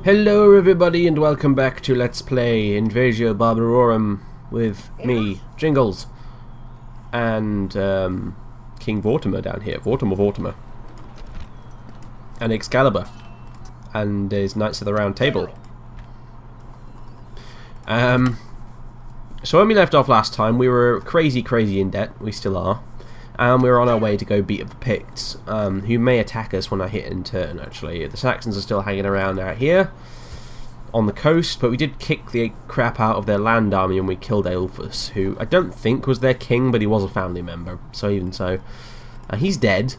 Hello everybody and welcome back to Let's Play Invasio Barbarorum with me, Jingles, and King Vortimer down here, Vortimer, and Excalibur, and his Knights of the Round Table. So when we left off last time, we were crazy in debt, we still are, and we were on our way to go beat up the Picts, who may attack us when I hit in turn, actually. The Saxons are still hanging around out here on the coast, but we did kick the crap out of their land army and we killed Aelfus, who I don't think was their king, but he was a family member, so even so. He's dead.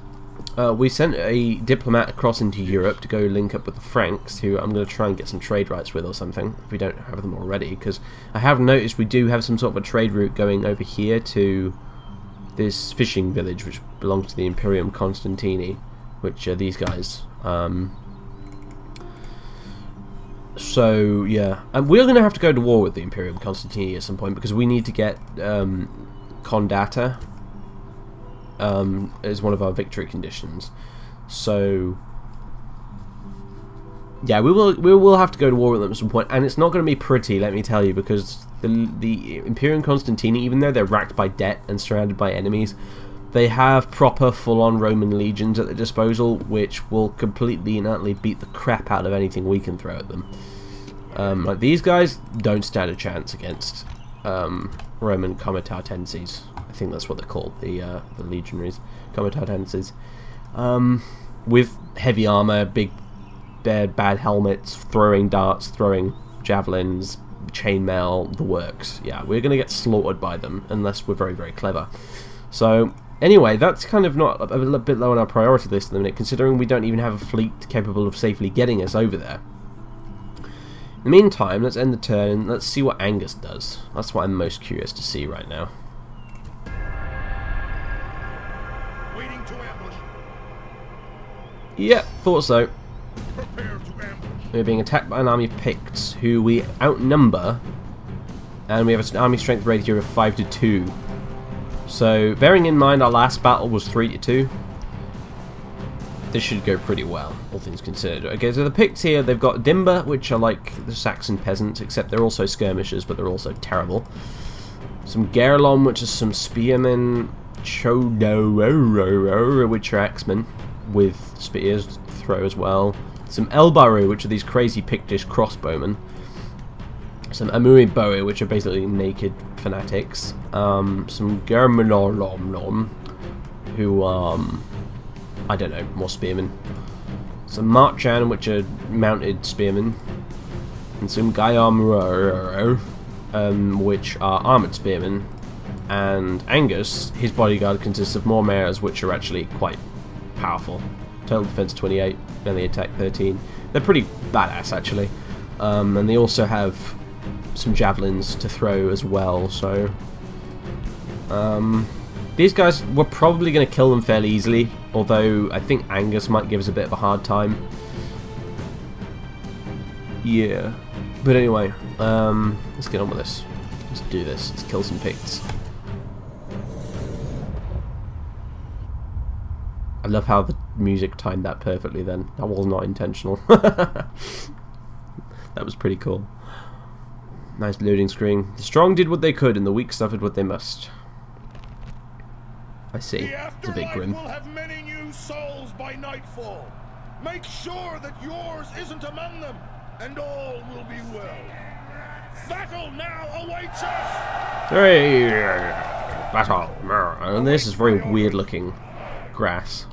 We sent a diplomat across into Europe to go link up with the Franks, who I'm going to try and get some trade rights with or something, if we don't have them already, because I have noticed we do have some sort of a trade route going over here to this fishing village which belongs to the Imperium Constantini, which are these guys. So yeah, and we're going to have to go to war with the Imperium Constantini at some point because we need to get Condata as one of our victory conditions. So yeah, we will have to go to war with them at some point, and it's not going to be pretty, let me tell you, because the Imperium Constantini, even though they're racked by debt and surrounded by enemies, they have proper full-on Roman legions at their disposal, which will completely and utterly beat the crap out of anything we can throw at them. Like these guys don't stand a chance against Roman comitatenses. I think that's what they're called, the legionaries, comitatenses, with heavy armor, big bad helmets, throwing darts, throwing javelins, chainmail, the works. Yeah, we're going to get slaughtered by them unless we're very clever. So anyway, that's kind of not a little bit low on our priority list at the minute, considering we don't even have a fleet capable of safely getting us over there. In the meantime, let's end the turn and let's see what Angus does. That's what I'm most curious to see right now. Waiting to ambush. Yeah, thought so. Prepare to ambush. We're being attacked by an army of Picts, who we outnumber, and we have an army strength ratio of 5-2. So, bearing in mind our last battle was 3-2, this should go pretty well, all things considered. Okay, so the Picts here, they've got Dimber, which are like the Saxon peasants, except they're also skirmishers, but they're also terrible. Some Gerlom, which is some spearmen, Chodororo, which are axemen, with spears, throw as well. Some Elbaru, which are these crazy Pictish crossbowmen. Some Amuiboe, which are basically naked fanatics. Some Germanolom, who I don't know, more spearmen. Some Marchan, which are mounted spearmen. And some Gaiamro, which are armoured spearmen. And Angus, his bodyguard consists of more mares, which are actually quite powerful. Total defense 28, and the attack 13. They're pretty badass, actually. And they also have some javelins to throw as well, so these guys, we're probably going to kill them fairly easily, although I think Angus might give us a bit of a hard time. Yeah, but anyway, let's get on with this. Let's do this. Let's kill some Picts. I love how the music timed that perfectly then. That was not intentional. That was pretty cool. Nice loading screen. The strong did what they could and the weak suffered what they must. I see. It's a bit grim. Will have many new souls by nightfall. Make sure that yours isn't among them, and all will be well. Battle now awaits us! Hey, battle. And this is very weird looking grass.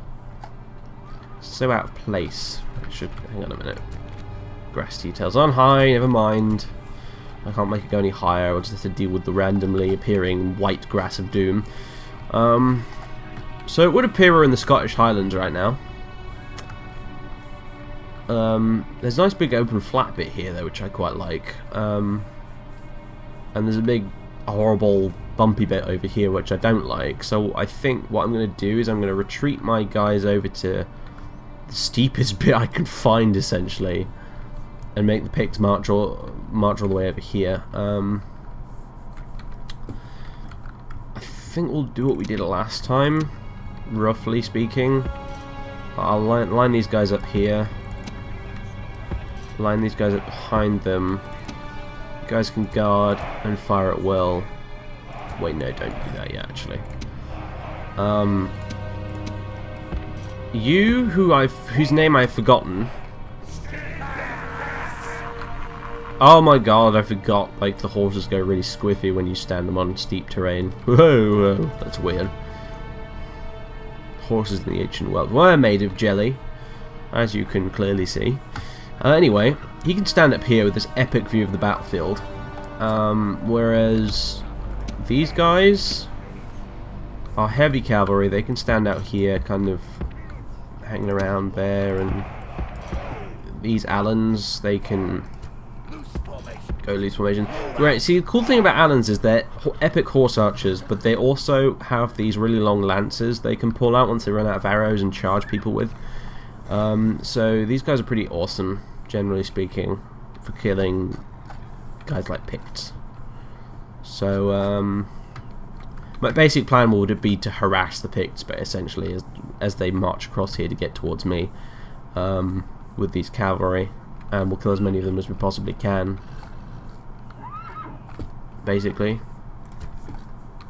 So out of place. I should hang on a minute. Grass details on high, never mind. I can't make it go any higher, I'll just have to deal with the randomly appearing white grass of doom. So it would appear we're in the Scottish Highlands right now. There's a nice big open flat bit here though, which I quite like. And there's a big horrible bumpy bit over here which I don't like. So I think what I'm going to do is I'm going to retreat my guys over to the steepest bit I can find, essentially, and make the Picts march all the way over here. I think we'll do what we did last time, roughly speaking. I'll line these guys up here. Line these guys up behind them. You guys can guard and fire at will. Wait, no, don't do that yet, actually. You, whose name I've forgotten. Oh my god, I forgot, like, the horses go really squiffy when you stand them on steep terrain. Whoa, whoa, that's weird. Horses in the ancient world were made of jelly, as you can clearly see. Anyway, he can stand up here with this epic view of the battlefield, whereas these guys are heavy cavalry. They can stand out here, kind of hanging around there, and these Allens, they can go loose formation. Right, see, the cool thing about Allens is they're epic horse archers, but they also have these really long lances they can pull out once they run out of arrows and charge people with. So these guys are pretty awesome, generally speaking, for killing guys like Picts. So my basic plan would be to harass the Picts, but essentially as they march across here to get towards me with these cavalry, and we'll kill as many of them as we possibly can. Basically,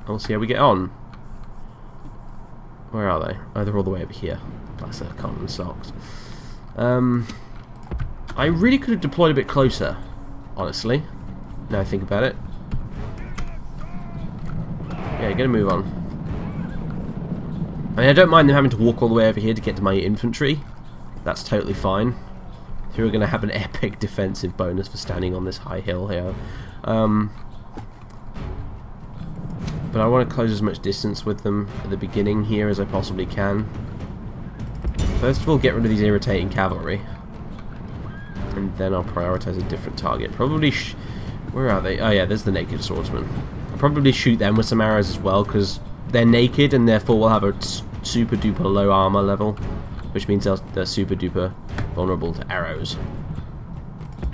we'll see how we get on. Where are they? Oh, they're all the way over here. That's their common socks. I really could have deployed a bit closer, honestly. Now I think about it. Yeah, get a move on. I mean, I don't mind them having to walk all the way over here to get to my infantry. That's totally fine. So we're going to have an epic defensive bonus for standing on this high hill here. But I want to close as much distance with them at the beginning here as I possibly can. First of all, get rid of these irritating cavalry. And then I'll prioritize a different target. Probably where are they? Oh yeah, there's the naked swordsman. I'll probably shoot them with some arrows as well, because they're naked and therefore will have a super duper low armor level, which means they're super duper vulnerable to arrows.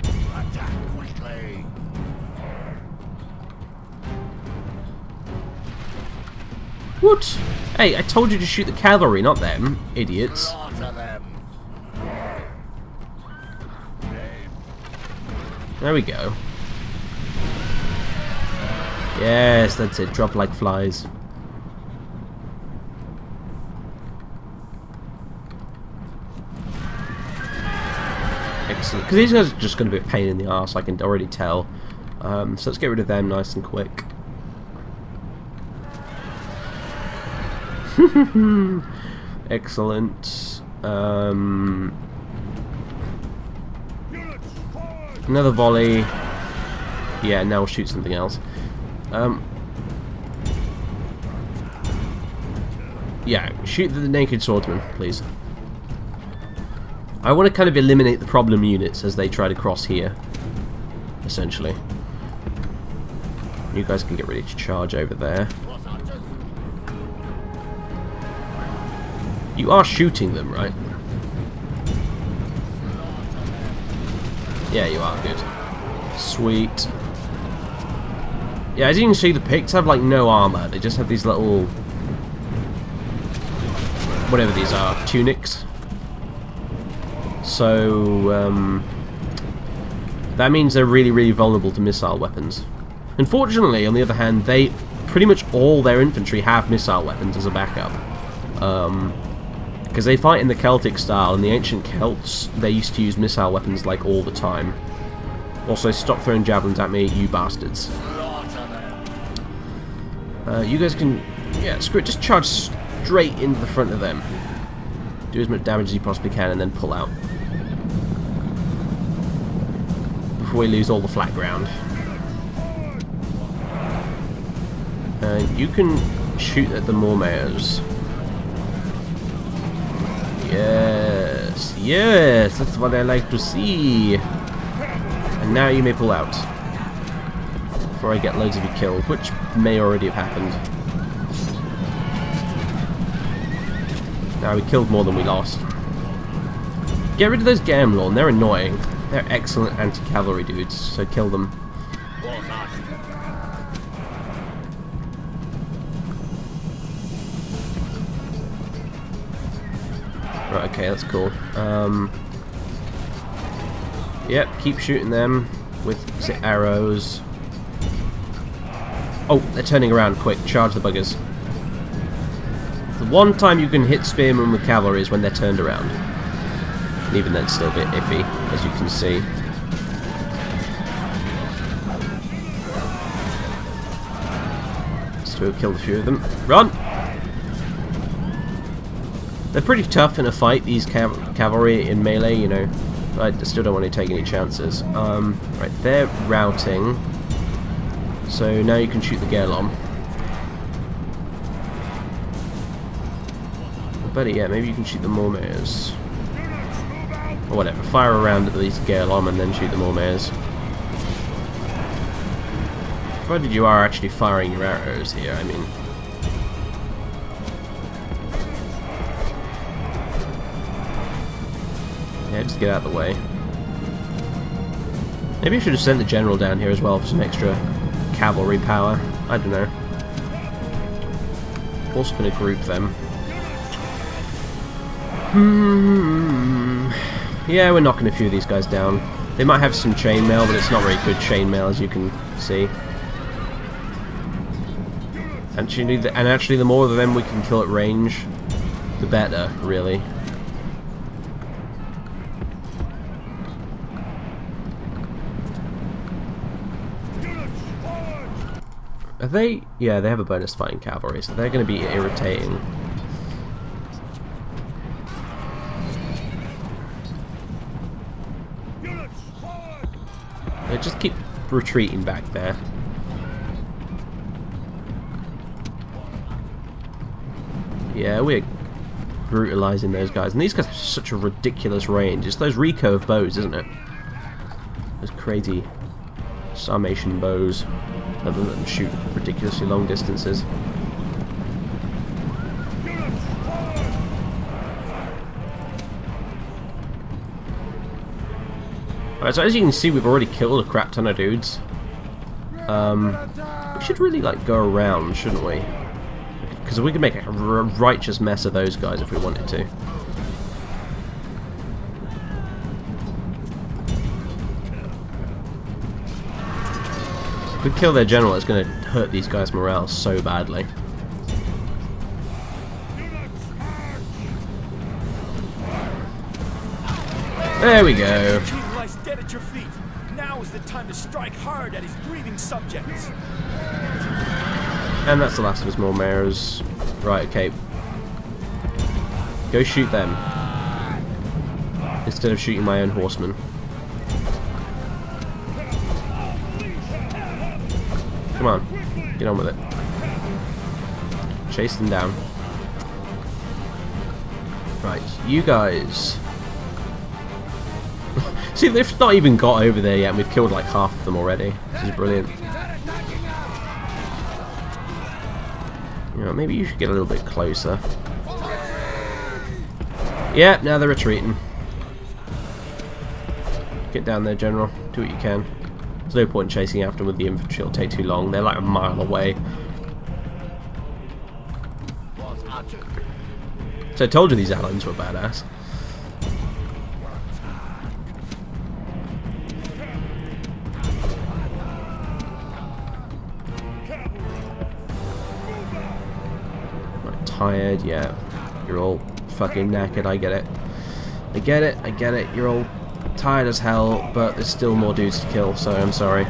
Attack quickly. What? Hey, I told you to shoot the cavalry, not them, idiots. Slaughter them. There we go. Yes, that's it. Drop like flies. Excellent. Because these guys are just going to be a pain in the arse, I can already tell. So let's get rid of them nice and quick. Excellent. Another volley. Yeah, now we'll shoot something else. Yeah, shoot the naked swordsman, please. I want to kind of eliminate the problem units as they try to cross here, essentially. You guys can get ready to charge over there. You are shooting them, right? Yeah, you are. Good. Sweet. Yeah, as you can see, the Picts have, like, no armor. They just have these little... whatever these are. Tunics. So, that means they're really, really vulnerable to missile weapons. Unfortunately, on the other hand, they... pretty much all their infantry have missile weapons as a backup. Because they fight in the Celtic style, and the ancient Celts, they used to use missile weapons like all the time. Also, stop throwing javelins at me, you bastards. You guys can, yeah, screw it, just charge straight into the front of them. Do as much damage as you possibly can, and then pull out. Before we lose all the flat ground. You can shoot at the Mormares. Yes, yes, that's what I like to see. And now you may pull out. Before I get loads of you killed, which may already have happened. Now we killed more than we lost. Get rid of those Gamlorn, they're annoying. They're excellent anti-cavalry dudes, so kill them. Right, okay, that's cool. Yep, keep shooting them with arrows. Oh, they're turning around. Quick, charge the buggers. The one time you can hit spearmen with cavalry is when they're turned around. And even then, it's still a bit iffy, as you can see. So we've killed a few of them. Run! They're pretty tough in a fight, these cavalry in melee, you know. But I still don't want to take any chances. Right, they're routing. So now you can shoot the Gerlom. Or better yet, maybe you can shoot the Mormares. Or whatever, fire around at these Gerlom and then shoot the Mormares. Provided you are actually firing your arrows here, I mean. Yeah, just get out of the way. Maybe I should have sent the general down here as well for some extra cavalry power. I don't know. Also going to group them. Yeah, we're knocking a few of these guys down. They might have some chainmail, but it's not very good chainmail, as you can see. And actually, the more of them we can kill at range, the better, really. Are they? Yeah, they have a bonus fighting cavalry, so they're going to be irritating. They just keep retreating back there. Yeah, we're brutalizing those guys. And these guys have such a ridiculous range. It's those recurve bows, isn't it? Those crazy Sarmatian bows that let them shoot ridiculously long distances. Alright, so as you can see, we've already killed a crap ton of dudes. We should really, like, go around, shouldn't we? Because we could make a righteous mess of those guys if we wanted to. If we kill their general, it's going to hurt these guys' morale so badly. There we go. Dead at your feet. Now is the time to strike hard at his grieving subjects. And that's the last of his Mormares. Right, okay. Go shoot them. Instead of shooting my own horsemen. Come on. Get on with it. Chase them down. Right, you guys. See, they've not even got over there yet, and we've killed like half of them already. This is brilliant. You know, maybe you should get a little bit closer. Yeah, now they're retreating. Get down there, General. Do what you can. There's no point in chasing after them with the infantry. It'll take too long. They're like a mile away. So I told you these Alans were badass. Tired, yeah. You're all fucking knackered, I get it. I get it, I get it. You're all tired as hell, but there's still more dudes to kill, so I'm sorry.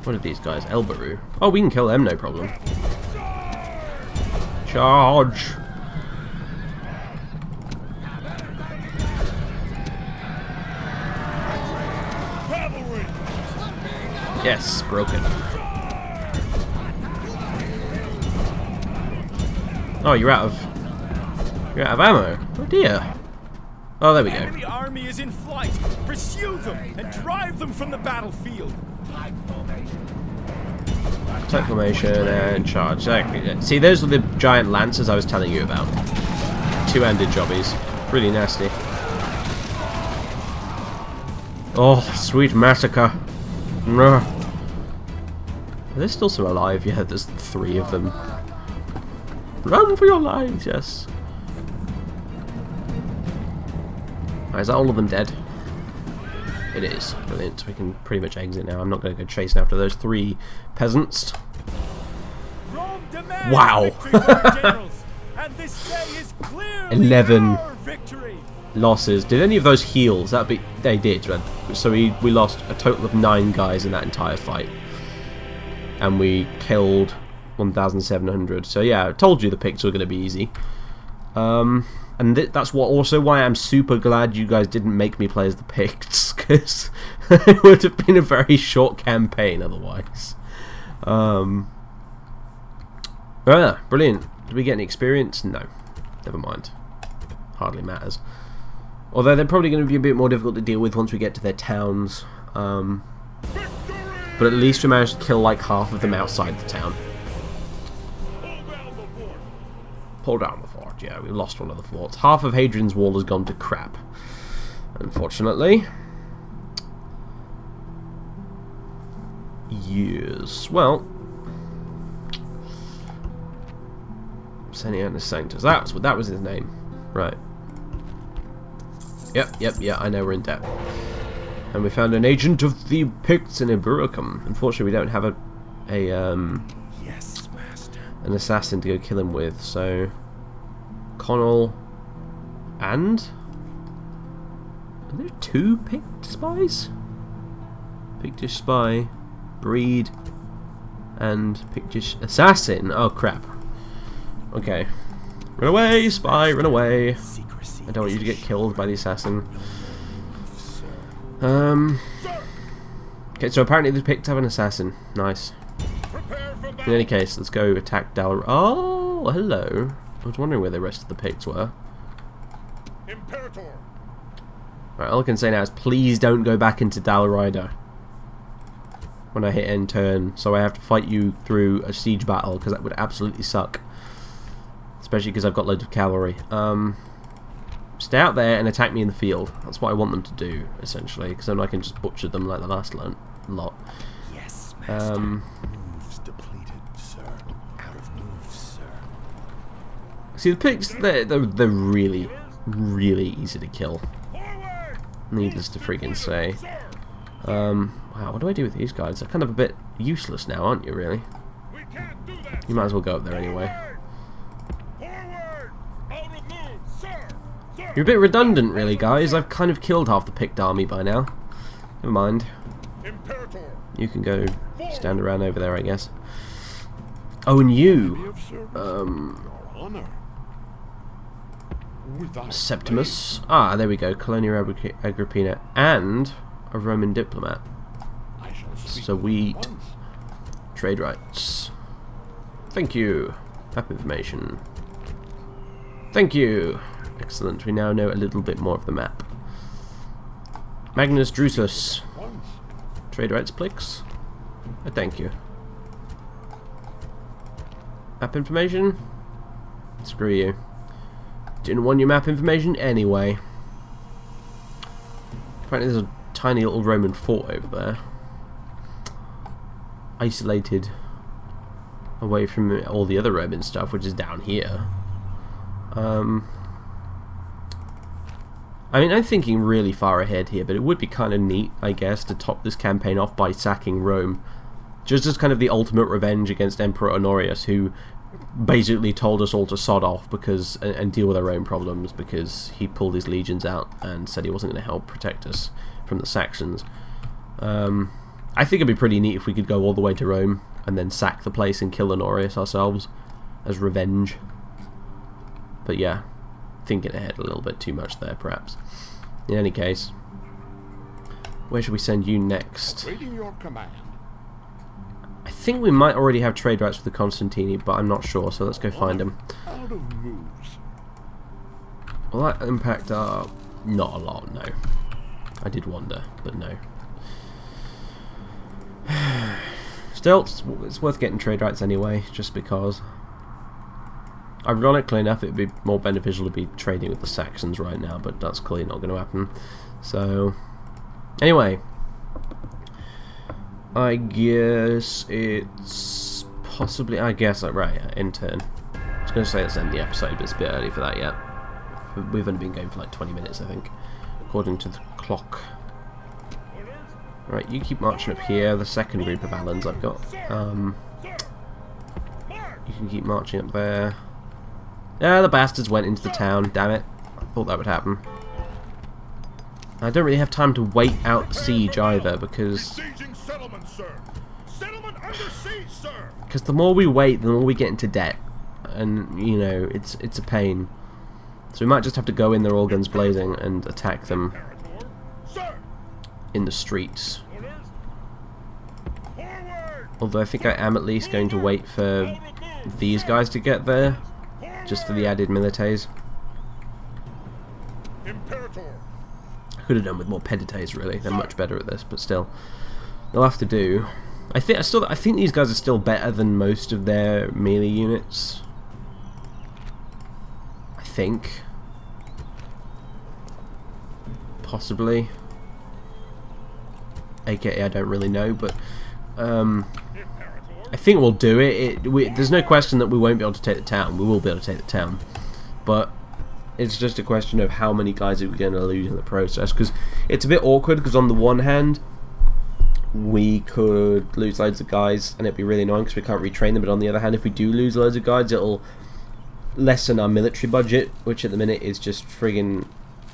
What are these guys? Elbaru. Oh, we can kill them, no problem. Charge! Yes, broken. Oh, you're out of ammo. Oh dear. Oh, there we go. The army is in flight. Pursue them and drive them from the battlefield. Attack formation and charge. Exactly. See, those are the giant lancers I was telling you about. Two-handed jobbies. Really nasty. Oh, sweet massacre. No. Are there still some alive? Yeah, there's 3 of them. Run for your lives, yes. Right, is that all of them dead? It is. Brilliant. We can pretty much exit now. I'm not going to go chasing after those 3 peasants. Wow. And this day is 11 losses. Did any of those heals? They did. Right? So we lost a total of 9 guys in that entire fight, and we killed 1,700. So yeah, I told you the Picts were going to be easy. And that's also why I'm super glad you guys didn't make me play as the Picts, because it would have been a very short campaign otherwise. Brilliant. Did we get any experience? No. Never mind. Hardly matters. Although they're probably going to be a bit more difficult to deal with once we get to their towns. But at least we managed to kill like half of them outside the town. Pull down the fort. Yeah, we lost one of the forts. Half of Hadrian's Wall has gone to crap, unfortunately. Yes. Well, Senianus Sanctus. That was his name, right? Yep. Yeah, I know we're in debt. And we found an agent of the Picts in Ibericum. Unfortunately, we don't have yes, master. An assassin to go kill him with. So, Connell and are there 2 Pict spies? Pictish spy, Breed, and Pictish assassin. Oh crap. Okay. Run away, spy, run away. I don't want you to get killed by the assassin. Okay, so apparently the Picts have an assassin. Nice. In any case, let's go attack Dal. Oh, hello. I was wondering where the rest of the Picts were. Imperator. Right, all I can say now is please don't go back into Dalriada when I hit end turn, so I have to fight you through a siege battle, because that would absolutely suck. Especially because I've got loads of cavalry. Stay out there and attack me in the field. That's what I want them to do, essentially, because then I can just butcher them like the last lot. Yes, master. Moves depleted, sir. Out of moves, sir. See, the Picts, they're really, really easy to kill. Needless to freaking say. Wow, what do I do with these guys? They're kind of a bit useless now, aren't you, really? You might as well go up there anyway. You're a bit redundant, really, guys. I've kind of killed half the Pict army by now. Never mind. You can go stand around over there, I guess. Oh, and you, Septimus. Ah, there we go. Colonia Agrippina and a Roman diplomat. Sweet. Trade rights. Thank you. Map information. Thank you. Excellent. We now know a little bit more of the map. Magnus Drusus. Trade rights, please. Thank you. Map information? Screw you. Didn't want your map information anyway. Apparently there's a tiny little Roman fort over there. Isolated away from all the other Roman stuff, which is down here. I mean, I'm thinking really far ahead here, but it would be kind of neat, I guess, to top this campaign off by sacking Rome. Just as kind of the ultimate revenge against Emperor Honorius, who basically told us all to sod off because and deal with our own problems because he pulled his legions out and said he wasn't going to help protect us from the Saxons. I think it'd be pretty neat if we could go all the way to Rome and then sack the place and kill Honorius ourselves as revenge. But yeah, thinking ahead a little bit too much there, perhaps. In any case, where should we send you next? Waiting your command. I think we might already have trade rights with the Constantini, but I'm not sure, so let's go find them. Out of moves. Will that impact our... Not a lot, no. I did wonder, but no. Still, it's worth getting trade rights anyway, just because. Ironically enough, it would be more beneficial to be trading with the Saxons right now, but that's clearly not going to happen. So, Anyway, I guess it's possibly, right, yeah, in turn. I was going to say let's end the episode, but it's a bit early for that yet. We've only been going for like 20 minutes, I think, according to the clock. Right, you keep marching up here. The second group of Allens I've got. You can keep marching up there. Ah, the bastards went into the town. Damn it! I thought that would happen. I don't really have time to wait out the siege either, because the more we wait, the more we get into debt, and you know it's a pain. So we might just have to go in there all guns blazing and attack them in the streets. Although I think I am at least going to wait for these guys to get there, just for the added milites. I could have done with more pedites really. They're much better at this, but still, they'll have to do. I think these guys are still better than most of their melee units. I think. Possibly. AKA I don't really know, but I think we'll do it. There's no question that we won't be able to take the town. We will be able to take the town, but it's just a question of how many guys are we going to lose in the process, because it's a bit awkward, because on the one hand we could lose loads of guys and it'd be really annoying because we can't retrain them, but on the other hand, if we do lose loads of guys, it'll lessen our military budget, which at the minute is just friggin'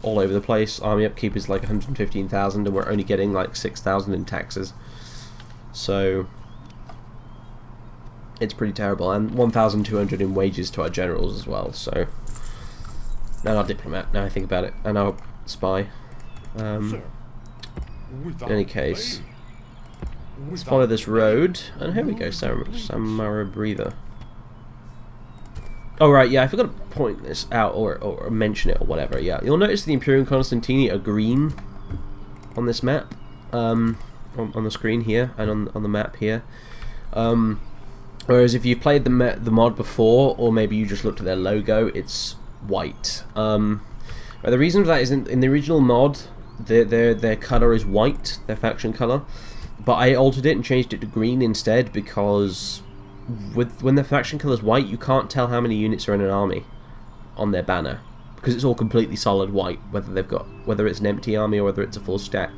all over the place. Army upkeep is like 115,000 and we're only getting like 6,000 in taxes, so it's pretty terrible, and 1,200 in wages to our generals as well, so, and our diplomat, now I think about it, and our spy. In any case, let's follow this road, and here we go, Samara Breather. Oh right, yeah, I forgot to point this out, or mention it, or whatever, yeah. You'll notice the Imperium Constantini are green on this map, on the screen here, and on the map here. Whereas if you played the mod before, or maybe you just looked at their logo, it's white. The reason for that is in the original mod, their colour is white, their faction colour, but I altered it and changed it to green instead, because when their faction colour is white, you can't tell how many units are in an army on their banner, because it's all completely solid white, whether it's an empty army or whether it's a full stack.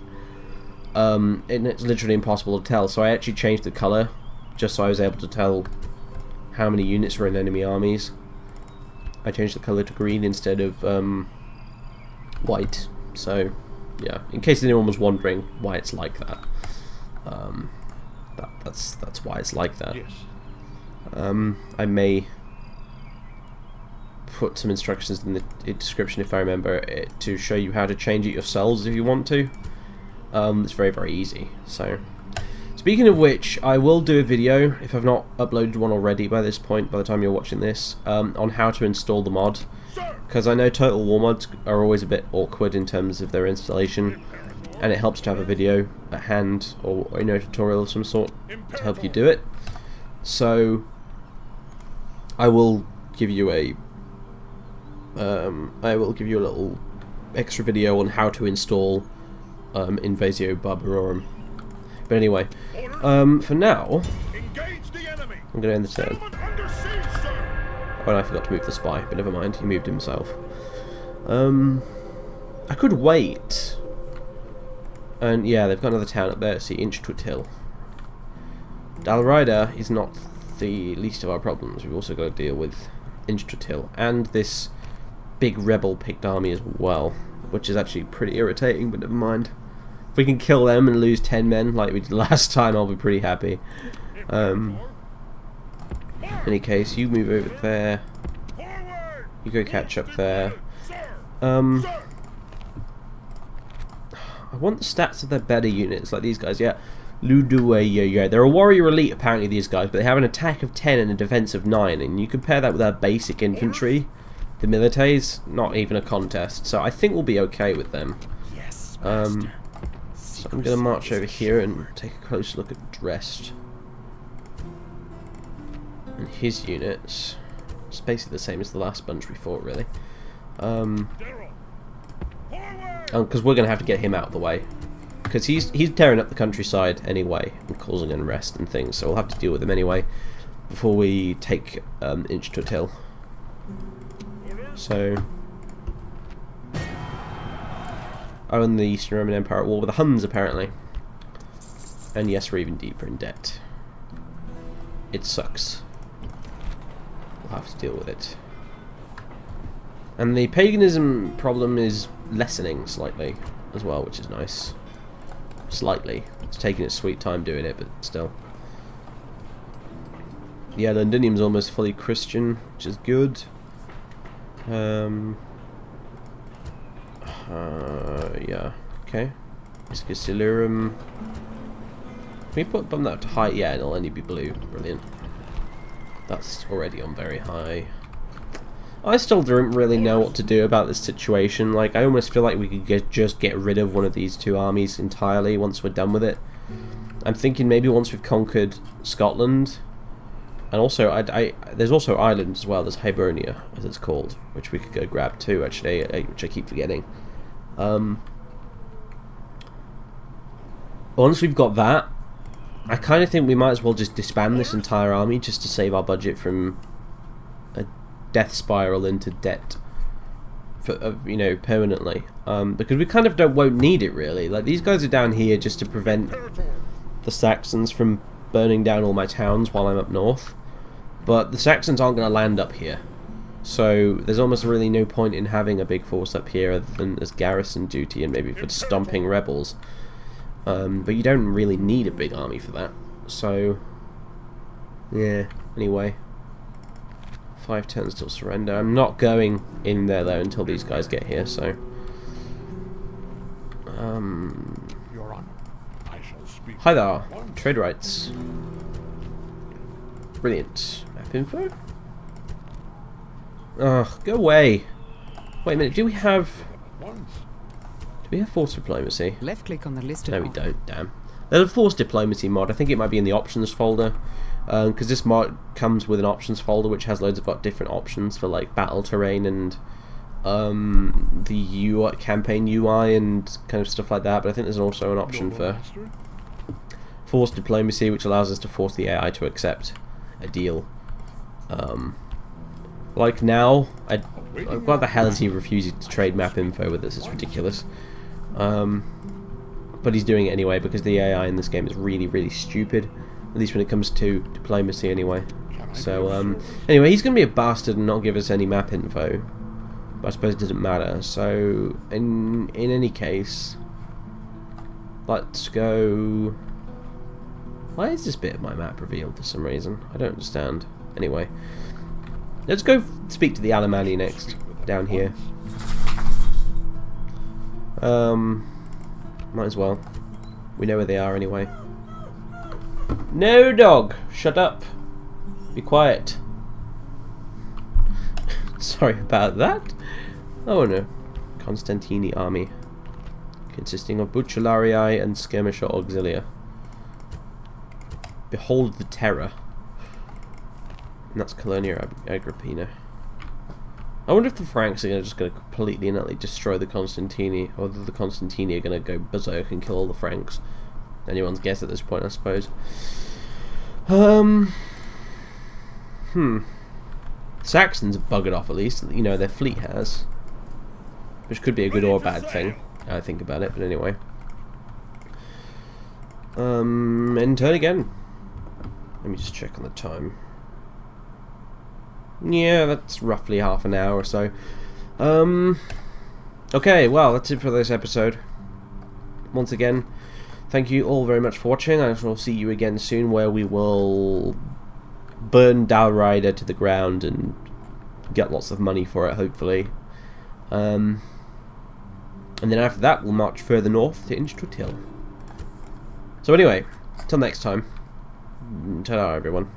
And it's literally impossible to tell, so I actually changed the colour just so I was able to tell how many units were in enemy armies. I changed the colour to green instead of white, so yeah, in case anyone was wondering why it's like that. That's why it's like that. Yes. I may put some instructions in the description if I remember it, to show you how to change it yourselves if you want to. It's very, very easy. So, speaking of which, I will do a video, if I've not uploaded one already by this point, by the time you're watching this, on how to install the mod, because I know Total War mods are always a bit awkward in terms of their installation, and it helps to have a video at hand, or a tutorial of some sort to help you do it. So I will give you a little extra video on how to install Invasio Barbarorum. But anyway, for now, I'm going to end the turn. Oh, and I forgot to move the spy, but never mind, he moved himself. I could wait. And yeah, they've got another town up there, see, Inchtwit Hill. Dalrider is not the least of our problems. We've also got to deal with Inchtwit Hill and this big rebel picked army as well, which is actually pretty irritating, but never mind. If we can kill them and lose 10 men like we did last time, I'll be pretty happy. In any case, you move over there. You go catch up there. I want the stats of their better units, like these guys, yeah. Luduwe, they're a warrior elite apparently, these guys, but they have an attack of 10 and a defense of 9, and you compare that with our basic infantry, the milites, not even a contest, so I think we'll be okay with them. Yes, So I'm going to march over here and take a close look at Drest. And his units, it's basically the same as the last bunch we fought, really. Because we're going to have to get him out of the way. because he's tearing up the countryside anyway and causing unrest and things. So we'll have to deal with him anyway before we take Inch to Till. So, oh, and the Eastern Roman Empire at war with the Huns apparently. And yes, we're even deeper in debt. It sucks. We'll have to deal with it. And the paganism problem is lessening slightly as well, which is nice. Slightly. It's taking its sweet time doing it, but still. Yeah, Londinium's almost fully Christian, which is good. Yeah, okay. Scicilurum. Can we bump that to high? Yeah, it'll only be blue. Brilliant. That's already on very high. I still don't really know what to do about this situation. Like, I almost feel like we could just get rid of one of these two armies entirely once we're done with it. I'm thinking maybe once we've conquered Scotland, and also there's also Ireland as well. There's Hibernia, as it's called, which we could go grab too. Actually, which I keep forgetting. Once we've got that, I kind of think we might as well just disband this entire army just to save our budget from a death spiral into debt, for you know, permanently. Because we kind of won't need it really. Like, these guys are down here just to prevent the Saxons from burning down all my towns while I'm up north. But the Saxons aren't going to land up here, so there's almost really no point in having a big force up here other than as garrison duty and maybe for stomping rebels. But you don't really need a big army for that. So, yeah, anyway. 5 turns till surrender. I'm not going in there though until these guys get here, so. Your Honor, I shall speak. Hi there. Trade rights. Brilliant. Map info? Ugh, go away. Wait a minute, do we have force diplomacy? Left click on the listed. No, we don't, damn. There's a force diplomacy mod. I think it might be in the options folder. Because this mod comes with an options folder which has loads of different options for like battle terrain and the UI, campaign UI and kind of stuff like that. But I think there's also an option for force diplomacy, which allows us to force the AI to accept a deal. Like now, what the hell is he refusing to trade map info with us? It's ridiculous. But he's doing it anyway because the AI in this game is really, really stupid. At least when it comes to diplomacy anyway. So, anyway, he's going to be a bastard and not give us any map info. But I suppose it doesn't matter. So, in any case, let's go. Why is this bit of my map revealed for some reason? I don't understand. Anyway, let's go speak to the Alemanni next, down here. Might as well. We know where they are anyway. No, dog! Shut up. Be quiet. Sorry about that. Oh no. Constantini army. Consisting of Bucellarii and Skirmisher Auxilia. Behold the terror. And that's Colonia Agrippina. I wonder if the Franks are just going to completely and utterly destroy the Constantini, or whether the Constantini are going to go berserk and kill all the Franks. Anyone's guess at this point, I suppose. Saxons have buggered off at least. You know, their fleet has. Which could be a good or a bad thing, I think about it, but anyway. End turn again. Let me just check on the time. Yeah, that's roughly half an hour or so. Okay, well, that's it for this episode. Once again, thank you all very much for watching. I shall see you again soon, where we will burn Dalrider to the ground and get lots of money for it, hopefully. And then after that, we'll march further north to Inch-to-Till. So anyway, till next time. Ta-da, everyone.